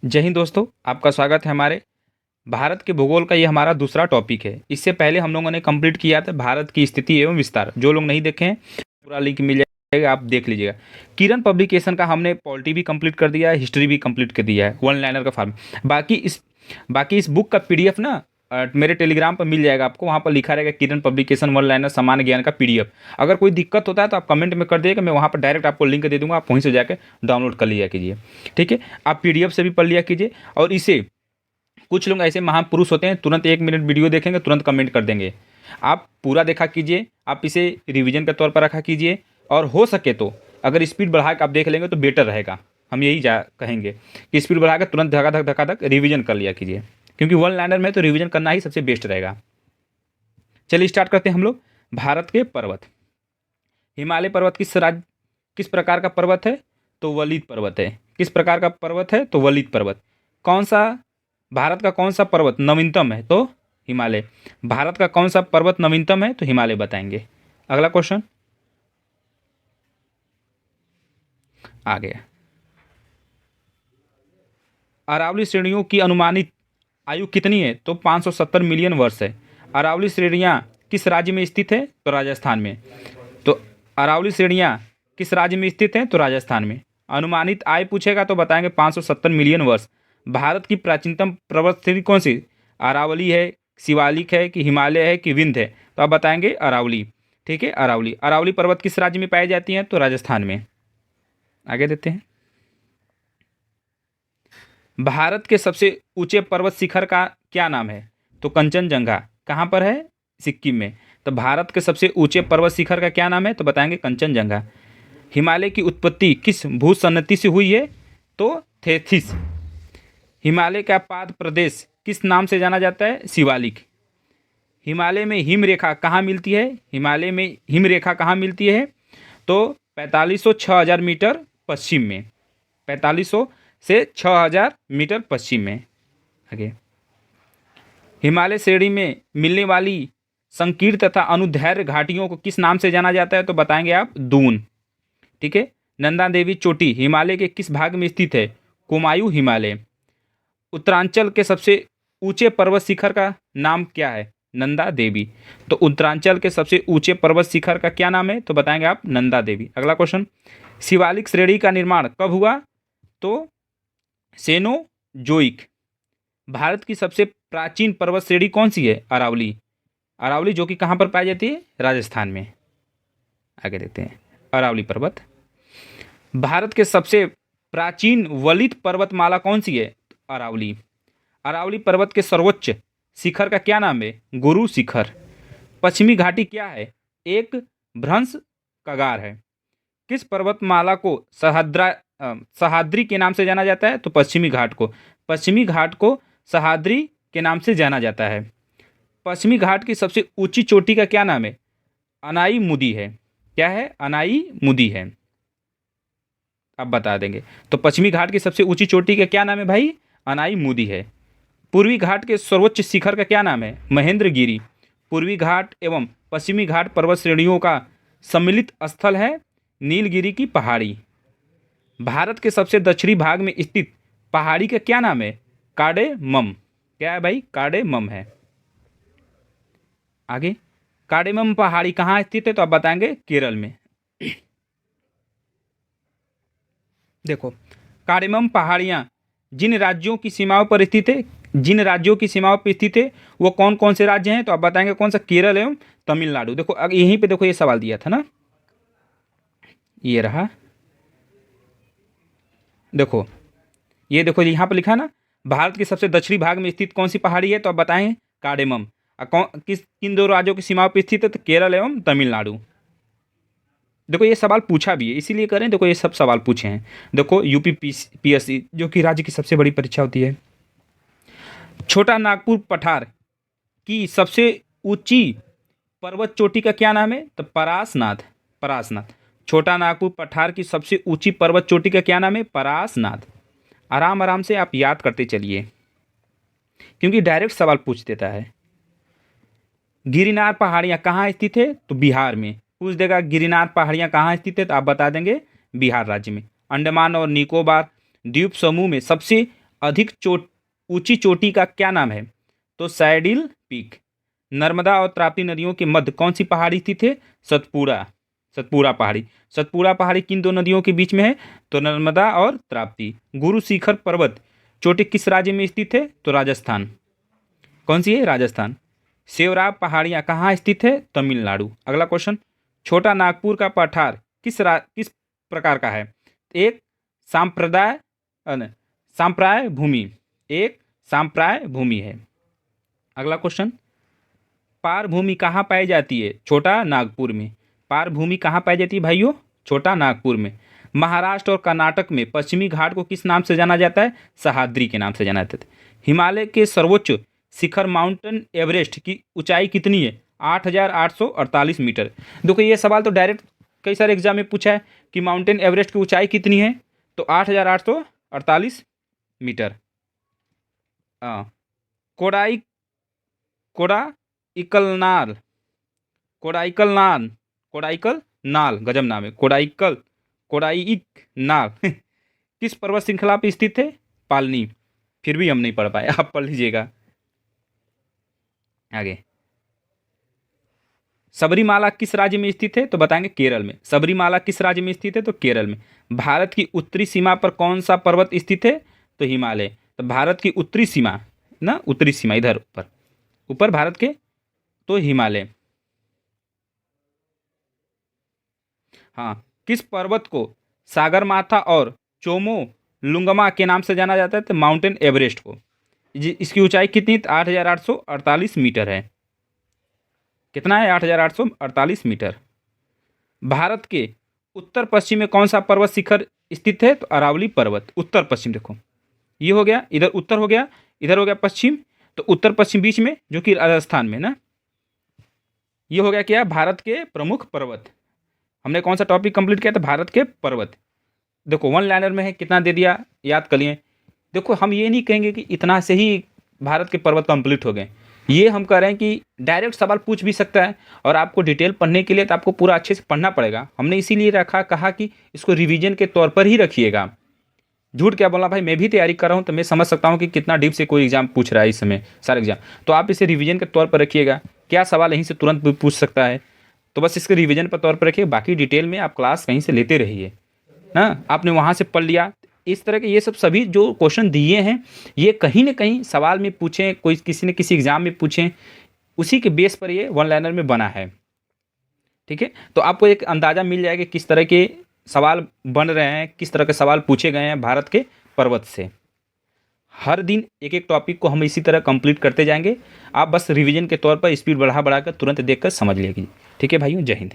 जय हिंद दोस्तों, आपका स्वागत है हमारे भारत के भूगोल का। ये हमारा दूसरा टॉपिक है। इससे पहले हम लोगों ने कंप्लीट किया था भारत की स्थिति एवं विस्तार। जो लोग नहीं देखे हैं, पूरा लिंक मिल जाएगा, आप देख लीजिएगा। किरण पब्लिकेशन का हमने पॉलिटी भी कंप्लीट कर दिया है, हिस्ट्री भी कंप्लीट कर दिया है, वन लाइनर का फॉर्म। बाकी इस बाकी इस बुक का पीडीएफ ना मेरे टेलीग्राम पर मिल जाएगा आपको। वहाँ पर लिखा रहेगा किरण पब्लिकेशन वन लाइनर सामान्य ज्ञान का पीडीएफ। अगर कोई दिक्कत होता है तो आप कमेंट में कर दिएगा, मैं वहाँ पर डायरेक्ट आपको लिंक दे दूँगा, आप वहीं से जाकर डाउनलोड कर लिया कीजिए। ठीक है, आप पीडीएफ से भी पढ़ लिया कीजिए। और इसे कुछ लोग ऐसे महापुरुष होते हैं, तुरंत 1 मिनट वीडियो देखेंगे, तुरंत कमेंट कर देंगे। आप पूरा देखा कीजिए, आप इसे रिवीजन के तौर पर रखा कीजिए। और हो सके तो अगर स्पीड बढ़ा के आप देख लेंगे तो बेटर रहेगा। हम यही कहेंगे कि स्पीड बढ़ा के तुरंत धका धक रिवीजन कर लिया कीजिए, क्योंकि वन लाइनर में तो रिवीजन करना ही सबसे बेस्ट रहेगा। चलिए स्टार्ट करते हैं हम लोग। भारत के पर्वत। हिमालय पर्वत किस प्रकार का पर्वत है? तो वलित पर्वत है। किस प्रकार का पर्वत है? तो वलित पर्वत। कौन सा भारत का कौन सा पर्वत नवीनतम है? तो हिमालय। भारत का कौन सा पर्वत नवीनतम है? तो हिमालय बताएंगे। अगला क्वेश्चन आ गया। अरावली श्रेणियों की अनुमानित आयु कितनी है? तो 570 मिलियन वर्ष है। अरावली श्रेणियां किस राज्य में स्थित है? तो राजस्थान में। तो अरावली श्रेणियां किस राज्य में स्थित है? तो राजस्थान में। अनुमानित आय पूछेगा तो बताएंगे 570 मिलियन वर्ष। भारत की प्राचीनतम पर्वत श्रेणी कौन सी? अरावली है, शिवालिक है, कि हिमालय है, कि विंध्य है? तो आप बताएंगे अरावली। ठीक है, अरावली। अरावली पर्वत किस राज्य में पाई जाती है? तो राजस्थान में। आगे देते हैं। भारत के सबसे ऊंचे पर्वत शिखर का क्या नाम है? तो कंचनजंगा। कहाँ पर है? सिक्किम में। तो भारत के सबसे ऊंचे पर्वत शिखर का क्या नाम है? तो बताएंगे कंचनजंगा। हिमालय की उत्पत्ति किस भूसन्नति से हुई है? तो थेथिस। हिमालय का पाद प्रदेश किस नाम से जाना जाता है? शिवालिक। हिमालय में हिम रेखा कहाँ मिलती है? हिमालय में हिम रेखा कहाँ मिलती है? तो 4500 6000 मीटर पश्चिम में। 4500 से 6000 मीटर पश्चिम में। आगे। हिमालय श्रेणी में मिलने वाली संकीर्ण तथा अनुदैर्घ्य घाटियों को किस नाम से जाना जाता है? तो बताएंगे आप दून। ठीक है। नंदा देवी चोटी हिमालय के किस भाग में स्थित है? कुमायूं हिमालय। उत्तरांचल के सबसे ऊंचे पर्वत शिखर का नाम क्या है? नंदा देवी। तो उत्तरांचल के सबसे ऊंचे पर्वत शिखर का क्या नाम है? तो बताएंगे आप नंदा देवी। अगला क्वेश्चन। शिवालिक श्रेणी का निर्माण कब हुआ? तो सेनोजोइक। भारत की सबसे प्राचीन पर्वत श्रेणी कौन सी है? अरावली। अरावली जो कि कहाँ पर पाई जाती है? राजस्थान में। आगे देखते हैं। अरावली पर्वत। भारत के सबसे प्राचीन वलित पर्वतमाला कौन सी है? अरावली। अरावली पर्वत के सर्वोच्च शिखर का क्या नाम है? गुरु शिखर। पश्चिमी घाटी क्या है? एक भ्रंश कगार है। किस पर्वतमाला को सह्याद्री के नाम से जाना जाता है? तो पश्चिमी घाट को। पश्चिमी घाट को सह्याद्री के नाम से जाना जाता है। पश्चिमी घाट की सबसे ऊंची चोटी का क्या नाम है? अनाई मुदी है। क्या है? अनाई मुदी है। अब बता देंगे। तो पश्चिमी घाट की सबसे ऊंची चोटी का क्या नाम है भाई? अनाई मुदी है। पूर्वी घाट के सर्वोच्च शिखर का क्या नाम है? महेंद्रगिरी। पूर्वी घाट एवं पश्चिमी घाट पर्वत श्रेणियों का सम्मिलित स्थल है नीलगिरी की पहाड़ी। भारत के सबसे दक्षिणी भाग में स्थित पहाड़ी का क्या नाम है? कार्डेमम। क्या है भाई? कार्डेमम है। आगे। कार्डेमम पहाड़ी कहाँ स्थित है? तो आप बताएंगे केरल में। देखो, कार्डेमम पहाड़ियाँ जिन राज्यों की सीमाओं पर स्थित है, जिन राज्यों की सीमाओं पर स्थित है वो कौन कौन से राज्य हैं? तो आप बताएंगे कौन सा? केरल एवं तमिलनाडु। देखो यहीं पे देखो ये सवाल दिया था ना, ये रहा। देखो ये देखो यहाँ पर लिखा ना, भारत के सबसे दक्षिणी भाग में स्थित कौन सी पहाड़ी है? तो आप बताएं कार्डेमम। कौन किन दो राज्यों की सीमाओं पर स्थित है? तो केरल एवं तमिलनाडु। देखो ये सवाल पूछा भी है, इसीलिए करें। देखो ये सब सवाल पूछे हैं। देखो यूपी पीएससी जो कि राज्य की सबसे बड़ी परीक्षा होती है। छोटा नागपुर पठार की सबसे ऊंची पर्वत चोटी का क्या नाम है? तो परासनाथ। परासनाथ। छोटा नागपुर पठार की सबसे ऊंची पर्वत चोटी का क्या नाम है? परासनाथ। आराम आराम से आप याद करते चलिए, क्योंकि डायरेक्ट सवाल पूछ देता है। गिरिनार पहाड़ियाँ कहाँ स्थित है? तो बिहार में। पूछ देगा गिरिनार पहाड़ियाँ कहाँ स्थित है? तो आप बता देंगे बिहार राज्य में। अंडमान और निकोबार द्वीप समूह में सबसे अधिक ऊंची चोटी का क्या नाम है? तो सैडिल पीक। नर्मदा और ताप्ती नदियों के मध्य कौन सी पहाड़ी स्थित है? सतपुड़ा। सतपुड़ा पहाड़ी। सतपुड़ा पहाड़ी किन दो नदियों के बीच में है? तो नर्मदा और ताप्ती। गुरु शिखर पर्वत चोटी किस राज्य में स्थित है? तो राजस्थान। कौन सी है? राजस्थान। सेवराब पहाड़ियाँ कहाँ स्थित है? तमिलनाडु। अगला क्वेश्चन, छोटा नागपुर का पठार किस प्रकार का है? एक सांप्रदाय सांप्राय भूमि, एक सांप्राय भूमि है। अगला क्वेश्चन, पार भूमि कहाँ पाई जाती है? छोटा नागपुर में। पार भूमि कहाँ पाई जाती है भाइयों? छोटा नागपुर में। महाराष्ट्र और कर्नाटक में पश्चिमी घाट को किस नाम से जाना जाता है? सह्याद्री के नाम से जाना जाता है। हिमालय के सर्वोच्च शिखर माउंटेन एवरेस्ट की ऊंचाई कितनी है? 8,848 मीटर। देखो ये सवाल तो डायरेक्ट कई सारे एग्जाम में पूछा है कि माउंटेन एवरेस्ट की ऊंचाई कितनी है? तो 8,848 मीटर। कोडाई कोडाइकल नाल कोडाइकल नाल कोडाइकल नाल गजब नाम है। कोडाइक नाल किस पर्वत श्रृंखला पर स्थित है? पालनी। फिर भी हम नहीं पढ़ पाए, आप पढ़ लीजिएगा। आगे, सबरीमाला किस राज्य में स्थित है? तो बताएंगे केरल में। सबरीमाला किस राज्य में स्थित है? तो केरल में। भारत की उत्तरी सीमा पर कौन सा पर्वत स्थित है? तो हिमालय। तो भारत की उत्तरी सीमा ना, उत्तरी सीमा इधर ऊपर ऊपर भारत के, तो हिमालय। हाँ, किस पर्वत को सागरमाथा और चोमो लुंगमा के नाम से जाना जाता है? तो माउंटेन एवरेस्ट को। इसकी ऊंचाई कितनी? 8,848 मीटर है। कितना है? 8,848 मीटर। भारत के उत्तर पश्चिम में कौन सा पर्वत शिखर स्थित है? तो अरावली पर्वत। उत्तर पश्चिम देखो, ये हो गया, इधर उत्तर हो गया, इधर हो गया पश्चिम, तो उत्तर पश्चिम बीच में जो कि राजस्थान में ना, ये हो गया क्या? भारत के प्रमुख पर्वत। हमने कौन सा टॉपिक कंप्लीट किया था? भारत के पर्वत। देखो वन लाइनर में है, कितना दे दिया याद कर लिए। देखो हम ये नहीं कहेंगे कि इतना से ही भारत के पर्वत कंप्लीट हो गए, ये हम कह रहे हैं कि डायरेक्ट सवाल पूछ भी सकता है, और आपको डिटेल पढ़ने के लिए तो आपको पूरा अच्छे से पढ़ना पड़ेगा। हमने इसीलिए कहा कि इसको रिवीजन के तौर पर ही रखिएगा। झूठ क्या बोलना भाई, मैं भी तैयारी कर रहा हूँ तो मैं समझ सकता हूँ कि कितना डीप से कोई एग्जाम पूछ रहा है इस समय, सारे एग्जाम। तो आप इसे रिवीजन के तौर पर रखिएगा, क्या सवाल यहीं से तुरंत पूछ सकता है, तो बस इसके रिवीजन पर तौर पर रखिए। बाकी डिटेल में आप क्लास कहीं से लेते रहिए ना, आपने वहाँ से पढ़ लिया। इस तरह के ये सब सभी जो क्वेश्चन दिए हैं, ये कहीं ना कहीं सवाल में पूछें, कोई किसी न किसी एग्जाम में पूछें, उसी के बेस पर ये वन लाइनर में बना है। ठीक है, तो आपको एक अंदाज़ा मिल जाएगा किस तरह के सवाल बन रहे हैं, किस तरह के सवाल पूछे गए हैं भारत के पर्वत से। हर दिन एक एक टॉपिक को हम इसी तरह कंप्लीट करते जाएंगे। आप बस रिवीजन के तौर पर स्पीड बढ़ा बढ़ा कर तुरंत देखकर समझ लीजिए। ठीक है भाइयों, जय हिंद।